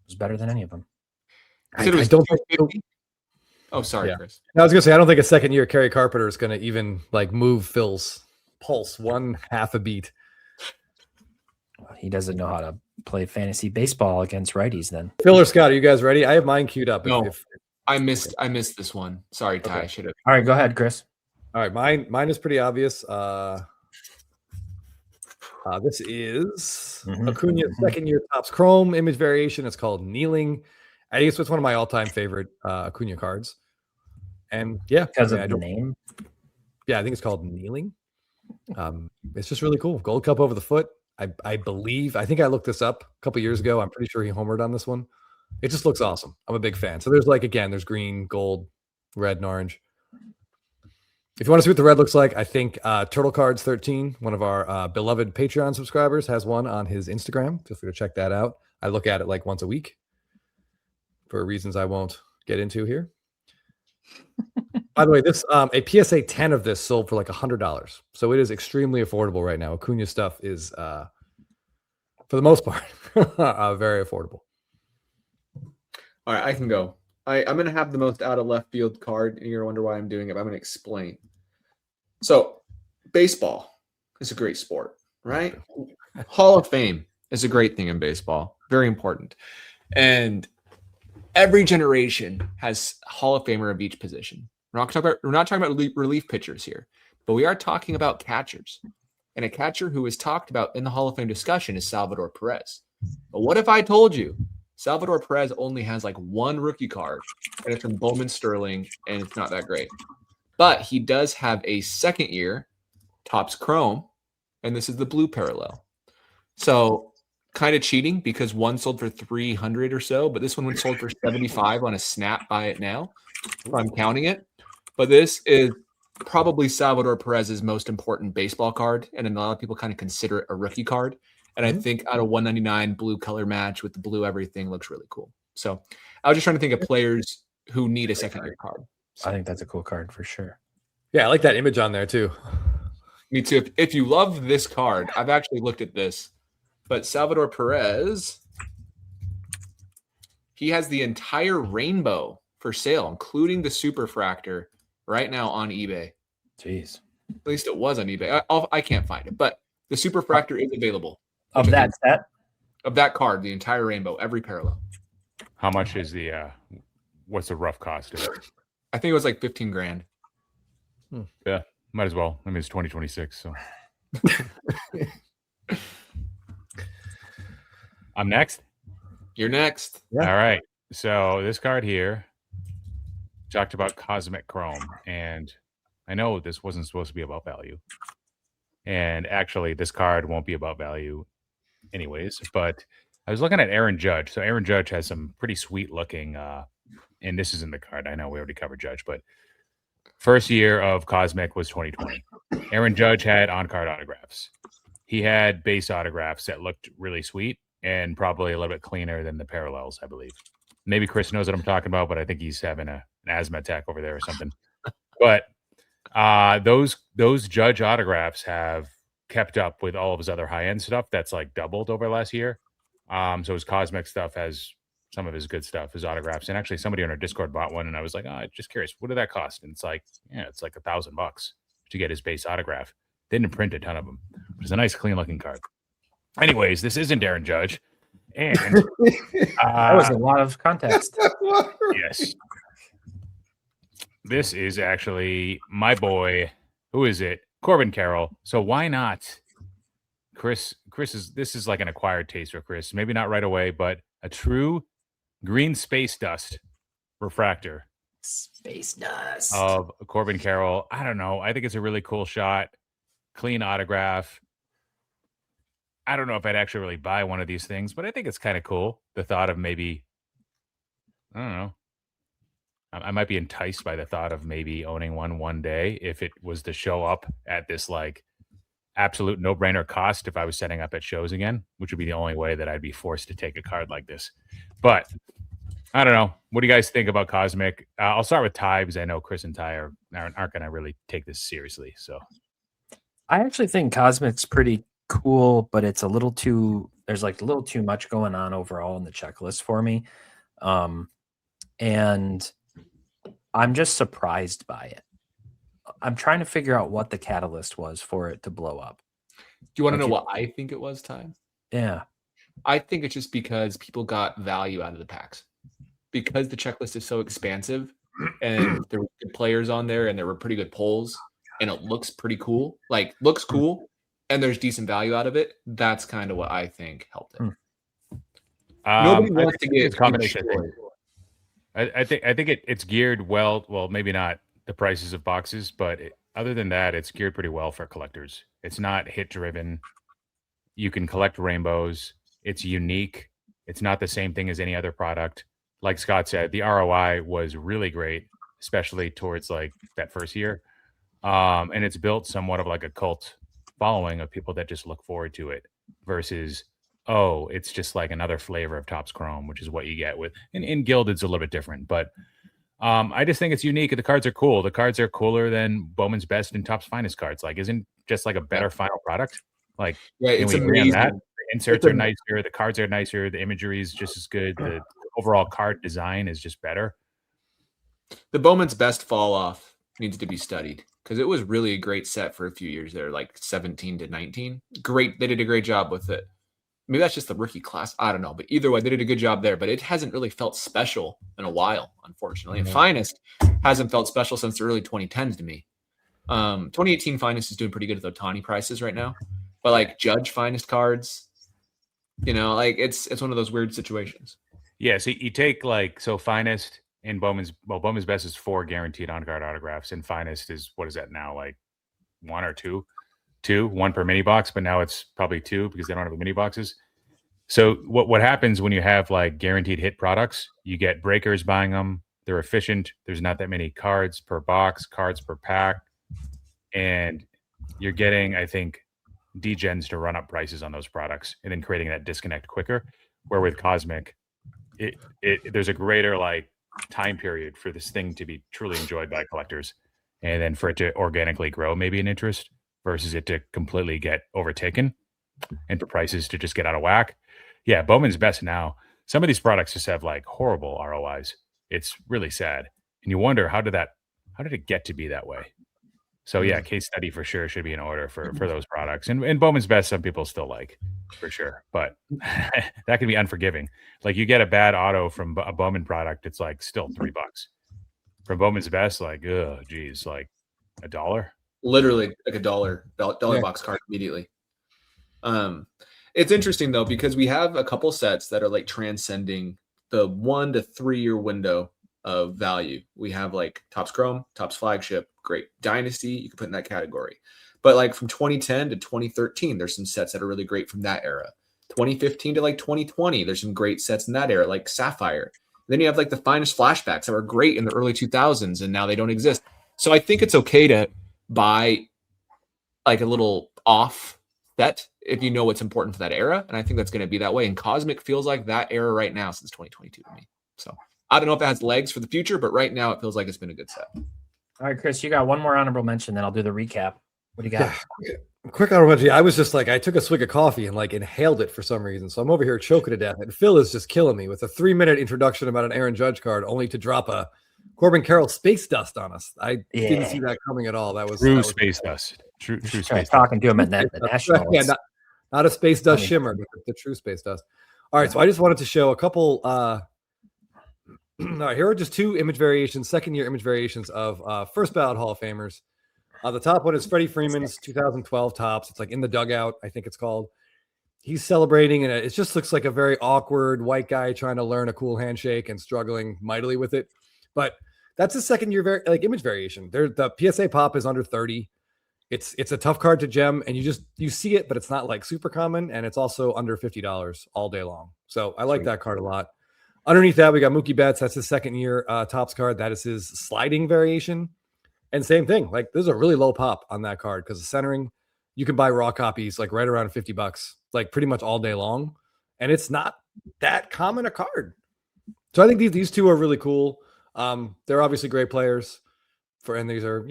was better than any of them. You said it was don't 250? Oh, sorry, Yeah. Chris. I was gonna say I don't think a second year Kerry Carpenter is gonna even like move Phil's pulse one half a beat. He doesn't know how to play fantasy baseball against righties. Then Phil or Scott, are you guys ready? I have mine queued up. No. I missed this one. Sorry, Ty. Okay. I should have. all right, go ahead, Chris. All right, mine is pretty obvious. This is Acuna's second year Topps Chrome image variation. It's called Kneeling. I think it's one of my all-time favorite Acuna cards. And yeah, Because of the name. Yeah, I think it's called Kneeling. It's just really cool. Gold cup over the foot. I think I looked this up a couple years ago. I'm pretty sure he homered on this one. It just looks awesome. I'm a big fan. So there's there's green, gold, red, and orange. If you want to see what the red looks like, I think Turtle Cards 13, one of our beloved Patreon subscribers, has one on his Instagram. Feel free to check that out. I look at it like once a week for reasons I won't get into here. By the way, this a PSA 10 of this sold for like $100. So it is extremely affordable right now. Acuna stuff is, for the most part, very affordable. All right, I can go. I'm going to have the most out of left field card, and you're going to wonder why I'm doing it. But I'm going to explain. So, baseball is a great sport, right? Hall of Fame is a great thing in baseball. Very important. And every generation has Hall of Famer of each position. We're not talking about relief pitchers here, but we are talking about catchers. And a catcher who is talked about in the Hall of Fame discussion is Salvador Perez. But what if I told you Salvador Perez only has like one rookie card, and it's from Bowman Sterling, and it's not that great. But he does have a second year Topps Chrome, and this is the blue parallel. So kind of cheating because one sold for 300 or so, but this one sold for 75 on a snap buy it now. I'm counting it. But this is probably Salvador Perez's most important baseball card, and a lot of people kind of consider it a rookie card. And I think out of 199 blue color match with the blue everything looks really cool. So I was just trying to think of players who need a secondary card. So, I think that's a cool card for sure. Yeah, I like that image on there too. Me too. If you love this card, I've actually looked at this, but Salvador Perez, he has the entire rainbow for sale, including the Superfractor right now on eBay. Jeez. At least it was on eBay. I can't find it, but the Superfractor is available. Of that set? Of that card, the entire rainbow, every parallel. How much is what's the rough cost of it? I think it was like 15 grand. Yeah, might as well. I mean, it's 2026, so. I'm next? You're next. Yeah. All right. So this card here talked about Cosmic Chrome, and I know this wasn't supposed to be about value. And actually, this card won't be about value anyways, but I was looking at Aaron Judge. So Aaron Judge has some pretty sweet looking, and this is in the card. I know we already covered Judge, but first year of Cosmic was 2020. Aaron Judge had on-card autographs. He had base autographs that looked really sweet and probably a little bit cleaner than the parallels, I believe. Maybe Chris knows what I'm talking about, but I think he's having an asthma attack over there or something. But those Judge autographs have kept up with all of his other high-end stuff that's like doubled over last year. So his Cosmic stuff has some of his good stuff, his autographs. And actually somebody on our Discord bought one, and I was like, just curious, what did that cost? And it's like, yeah, it's like $1,000 to get his base autograph. They didn't print a ton of them. It's a nice, clean-looking card. Anyways, this isn't Aaron Judge. And that was a lot of context. Yes. This is actually my boy. Who is it? Corbin Carroll. So why not? Chris this is like an acquired taste for Chris. Maybe not right away, but a true green space dust refractor. Space dust. Of Corbin Carroll. I don't know. I think it's a really cool shot. Clean autograph. I don't know if I'd actually really buy one of these things, but I think it's kind of cool. The thought of maybe, I don't know. I might be enticed by the thought of maybe owning one day if it was to show up at this like absolute no-brainer cost if I was setting up at shows again, which would be the only way that I'd be forced to take a card like this. But I don't know. What do you guys think about Cosmic? I'll start with Ty because I know Chris and Ty aren't going to really take this seriously. So I actually think Cosmic's pretty cool, but it's there's like a little too much going on overall in the checklist for me. and I'm just surprised by it. I'm trying to figure out what the catalyst was for it to blow up. Do you want to know what I think it was, Ty? Yeah. I think it's just because people got value out of the packs. Because the checklist is so expansive and there were good players on there and there were pretty good polls and it looks pretty cool. Like, looks cool and there's decent value out of it. That's kind of what I think helped it. Nobody wants to get a combination thing. I think it's geared well, maybe not the prices of boxes, but other than that, it's geared pretty well for collectors. It's not hit driven. You can collect rainbows. It's unique. It's not the same thing as any other product. Like Scott said, the ROI was really great, especially towards like that first year. And it's built somewhat of like a cult following of people that just look forward to it versus, oh, it's just like another flavor of Topps Chrome, which is what you get with, and in Gilded's a little bit different, but I just think it's unique. The cards are cool. The cards are cooler than Bowman's Best and Topps Finest cards. Like, isn't just like a better final product? Like, yeah, it's amazing. That? The inserts are nicer. The cards are nicer. The imagery is just as good. The overall card design is just better. The Bowman's Best fall off needs to be studied because it was really a great set for a few years there, like 17 to 19. Great. They did a great job with it. Maybe that's just the rookie class. I don't know. But either way, they did a good job there. But it hasn't really felt special in a while, unfortunately. And Finest hasn't felt special since the early 2010s to me. 2018 Finest is doing pretty good with Ohtani prices right now. But like Judge Finest cards, you know, like it's one of those weird situations. Yeah, so you take like, so Finest and Bowman's Best is 4 guaranteed on-card autographs. And Finest is, what is that now, like 1 or 2? 2, 1 per mini box, but now it's probably 2 because they don't have the mini boxes. So what happens when you have like guaranteed hit products? You get breakers buying them. They're efficient. There's not that many cards per box, cards per pack, and you're getting, I think, degens to run up prices on those products and then creating that disconnect quicker. Where with Cosmic, there's a greater like time period for this thing to be truly enjoyed by collectors, and then for it to organically grow maybe an interest versus it to completely get overtaken and for prices to just get out of whack. Yeah, Bowman's Best now. Some of these products just have like horrible ROIs. It's really sad. And you wonder, how did it get to be that way? So yeah, case study for sure should be in order for those products. And Bowman's Best, some people still like, for sure. But that can be unforgiving. Like you get a bad auto from a Bowman product, it's like still $3. From Bowman's Best, like, oh geez, like $1. Literally like a dollar box card immediately. It's interesting though, because we have a couple sets that are like transcending the 1 to 3 year window of value. We have like Topps Chrome, Topps Flagship, great. Dynasty, you can put in that category. But like from 2010 to 2013, there's some sets that are really great from that era. 2015 to like 2020, there's some great sets in that era, like Sapphire. Then you have like the Finest flashbacks that were great in the early 2000s, and now they don't exist. So I think it's okay to buy like a little off set if you know what's important for that era. And I think that's going to be that way. And Cosmic feels like that era right now since 2022 to me. So I don't know if it has legs for the future, but right now it feels like it's been a good set. All right, Chris, you got one more honorable mention, then I'll do the recap. What do you got? Quick honorable mention. I was just like, I took a swig of coffee and like inhaled it for some reason. So I'm over here choking to death. And Phil is just killing me with a 3-minute introduction about an Aaron Judge card, only to drop a Corbin Carroll space dust on us. I didn't see that coming at all. That was true space dust. True space talking to him at the National. Yeah, not a space dust shimmer, but the true space dust. All right, so I just wanted to show a couple. All right, here are just 2 image variations, second-year image variations of first ballot Hall of Famers. The top one is Freddie Freeman's 2012 Topps. It's like in the dugout, I think it's called. He's celebrating, and it just looks like a very awkward white guy trying to learn a cool handshake and struggling mightily with it. But that's a second-year image variation. The PSA pop is under 30. It's a tough card to gem, and you see it, but it's not like super common, and it's also under $50 all day long. So I like that card a lot. Underneath that, we got Mookie Betts. That's his second-year Topps card. That is his sliding variation. And same thing. Like, there's a really low pop on that card because the centering, you can buy raw copies like right around $50, like pretty much all day long. And it's not that common a card. So I think these 2 are really cool. They're obviously great players and these are,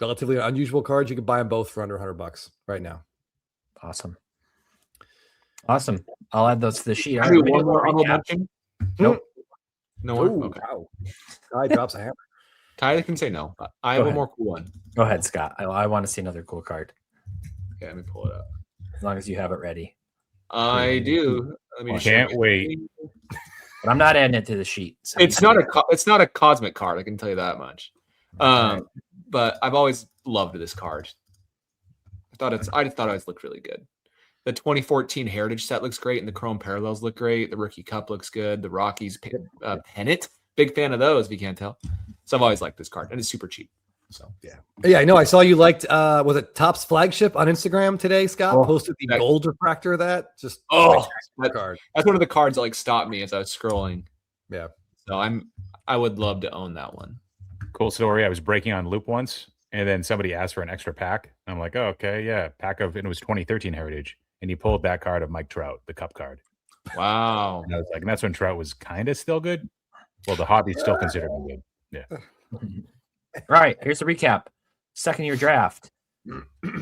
relatively unusual cards. You can buy them both for under $100 right now. Awesome. I'll add those to the sheet. One more honorable mention. Nope. No more. Ooh, Okay. wow. Guy drops a hammer. Tyler can say no. I Go have a ahead. more cool one. Go ahead, Scott. I want to see another cool card. Okay, let me pull it up. As long as you have it ready. I do. Let me just share Can't my wait. screen. But I'm not adding it to the sheet. So It's not a cosmic card. I can tell you that much. Right. But I've always loved this card. I thought it always looked really good. The 2014 Heritage set looks great, and the Chrome Parallels look great. The Rookie Cup looks good. The Rockies pennant, big fan of those. If you can't tell, so I've always liked this card, and it's super cheap. So Yeah, I know. I saw you liked was it Topps flagship on Instagram today, Scott? Oh, Posted the gold refractor of that. Just that card. That's one of the cards that like stopped me as I was scrolling. Yeah. So I would love to own that one. Cool story. I was breaking on loop once, and then somebody asked for an extra pack. I'm like, oh, okay, yeah, pack of, and it was 2013 Heritage, and he pulled that card of Mike Trout, the Cup card. Wow. And I was like, and that's when Trout was kind of still good. Well, the hobby still considered him good. Yeah. All right, here's the recap. Second year draft.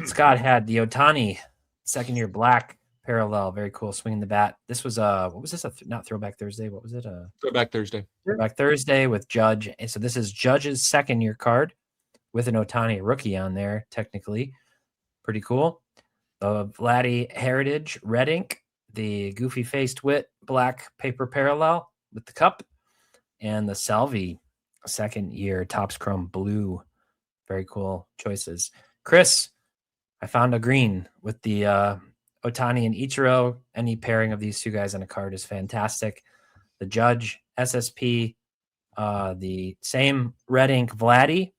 Scott had the Ohtani second year black parallel. Very cool. Swinging the bat. This was what was this? Not Throwback Thursday. What was it? Throwback Thursday. Throwback Thursday with Judge. And so this is Judge's second year card with an Ohtani rookie on there. Technically, pretty cool. Vlatty Heritage red ink. The goofy faced Witt black paper parallel with the cup, and the Salvi second year Topps Chrome blue. Very cool choices. Chris, I found a green with the Ohtani and Ichiro. Any pairing of these two guys on a card is fantastic. The Judge SSP, the same red ink Vlatty,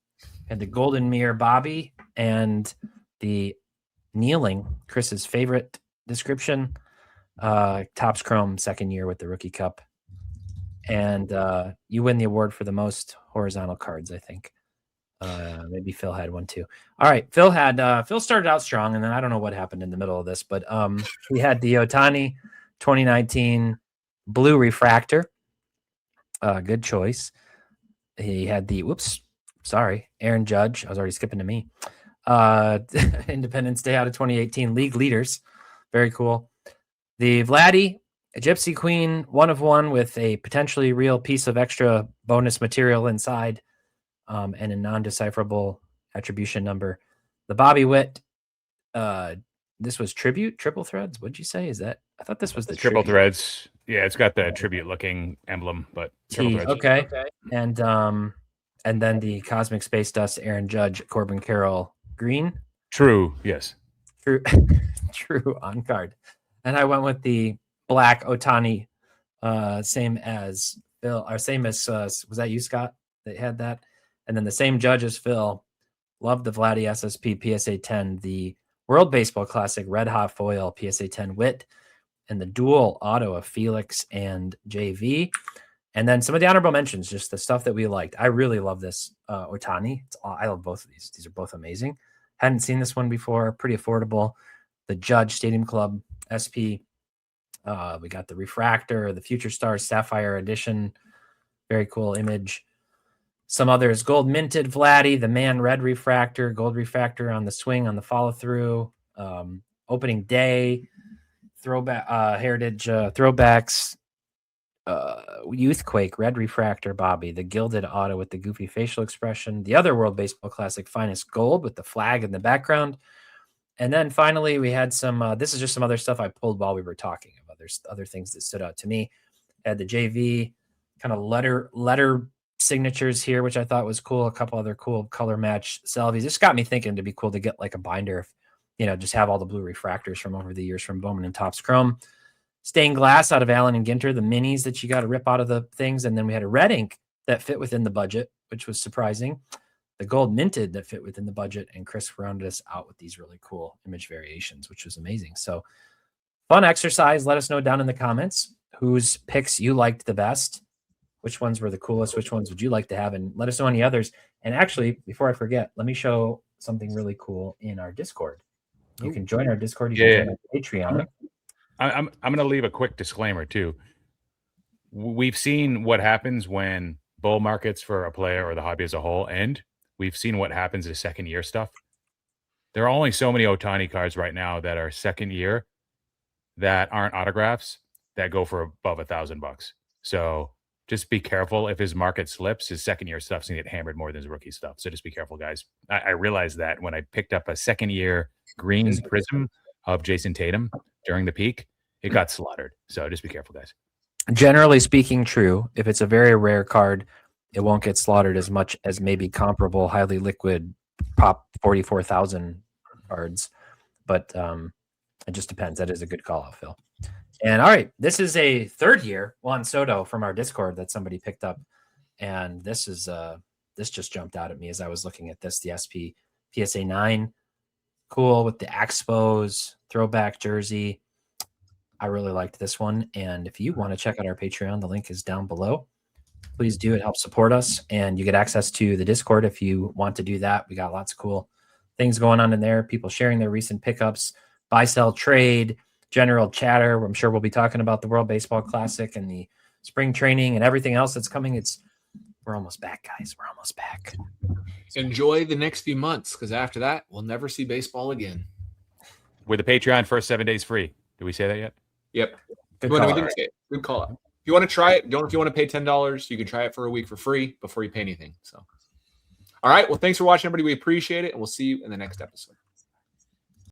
and the golden mirror Bobby, and the kneeling, Chris's favorite description, Topps Chrome second year with the rookie cup. And you win the award for the most horizontal cards, I think. Maybe Phil had one too. All right, Phil started out strong, and then I don't know what happened in the middle of this, but he had the Ohtani 2019 blue refractor. Good choice. He had the Aaron Judge. I was already skipping to me. Independence Day out of 2018 league leaders. Very cool. The Vlatty, a Gypsy Queen, 1 of 1 with a potentially real piece of extra bonus material inside, and a non-decipherable attribution number. The Bobby Witt, this was tribute, triple threads. What'd you say? Is that? I thought this was the triple tribute. threads. Yeah, it's got the tribute looking emblem, but triple threads. Okay. And then the Cosmic Space Dust Aaron Judge Corbin Carroll green. True. Yes. True on card. And I went with the black Ohtani, same as Phil, or same as was that you, Scott, that had that? And then the same Judge as Phil. Loved the Vladdy SSP PSA 10, the World Baseball Classic Red Hot Foil PSA 10 Witt, and the dual auto of Felix and JV. And then some of the honorable mentions, just the stuff that we liked. I really love this Ohtani. I love both of these. These are both amazing. Hadn't seen this one before. Pretty affordable. The Judge Stadium Club SP. We got the Refractor, the Future Stars Sapphire Edition. Very cool image. Some others, gold minted Vlatty, the Man Red Refractor, gold refractor on the swing on the follow through. Opening day, throwback, Heritage throwbacks, Youthquake Red Refractor Bobby, the gilded auto with the goofy facial expression, the other World Baseball Classic Finest Gold with the flag in the background. And then finally, we had some, this is just some other stuff I pulled while we were talking of other things that stood out to me. I had the JV kind of letter signatures here, which I thought was cool. A couple other cool color match Selvies. This got me thinking it'd be cool to get like a binder, if, just have all the blue refractors from over the years from Bowman and Topps Chrome. Stained glass out of Allen and Ginter, the minis that you got to rip out of the things. And then we had a red ink that fit within the budget, which was surprising. The gold minted that fit within the budget, and Chris rounded us out with these really cool image variations, which was amazing. So fun exercise. Let us know down in the comments whose picks you liked the best, which ones were the coolest, which ones would you like to have, and let us know any others. And actually, before I forget, let me show something really cool in our Discord. You can join our Discord. You can join our Patreon. I'm going to leave a quick disclaimer too. We've seen what happens when bull markets for a player or the hobby as a whole end. We've seen what happens to second year stuff. There are only so many Ohtani cards right now that are second year that aren't autographs that go for above $1,000. So just be careful. If his market slips, his second-year stuff's going to get hammered more than his rookie stuff. So just be careful, guys. I realized that when I picked up a second-year green prism of Jason Tatum during the peak, it got slaughtered. So just be careful, guys. Generally speaking, true. If it's a very rare card, it won't get slaughtered as much as maybe comparable highly liquid pop 44,000 cards. But it just depends. That is a good call out, Phil. And all right, this is a third year Juan Soto from our Discord that somebody picked up. And this just jumped out at me as I was looking at this. The SP PSA 9. Cool with the Expos throwback jersey. I really liked this one. And if you want to check out our Patreon, the link is down below. Please do. It helps support us. And you get access to the Discord if you want to do that. We got lots of cool things going on in there. People sharing their recent pickups, buy, sell, trade, general chatter. I'm sure we'll be talking about the World Baseball Classic and the spring training and everything else that's coming. We're almost back, guys. We're almost back. Enjoy the next few months, because after that, we'll never see baseball again. With the Patreon, first 7 days free. Did we say that yet? Yep. Good Well, call no, we out. didn't say it. Good call out. If you want to try it, if you want to pay $10, you can try it for a week for free before you pay anything. So, all right. Well, thanks for watching, everybody. We appreciate it, and we'll see you in the next episode.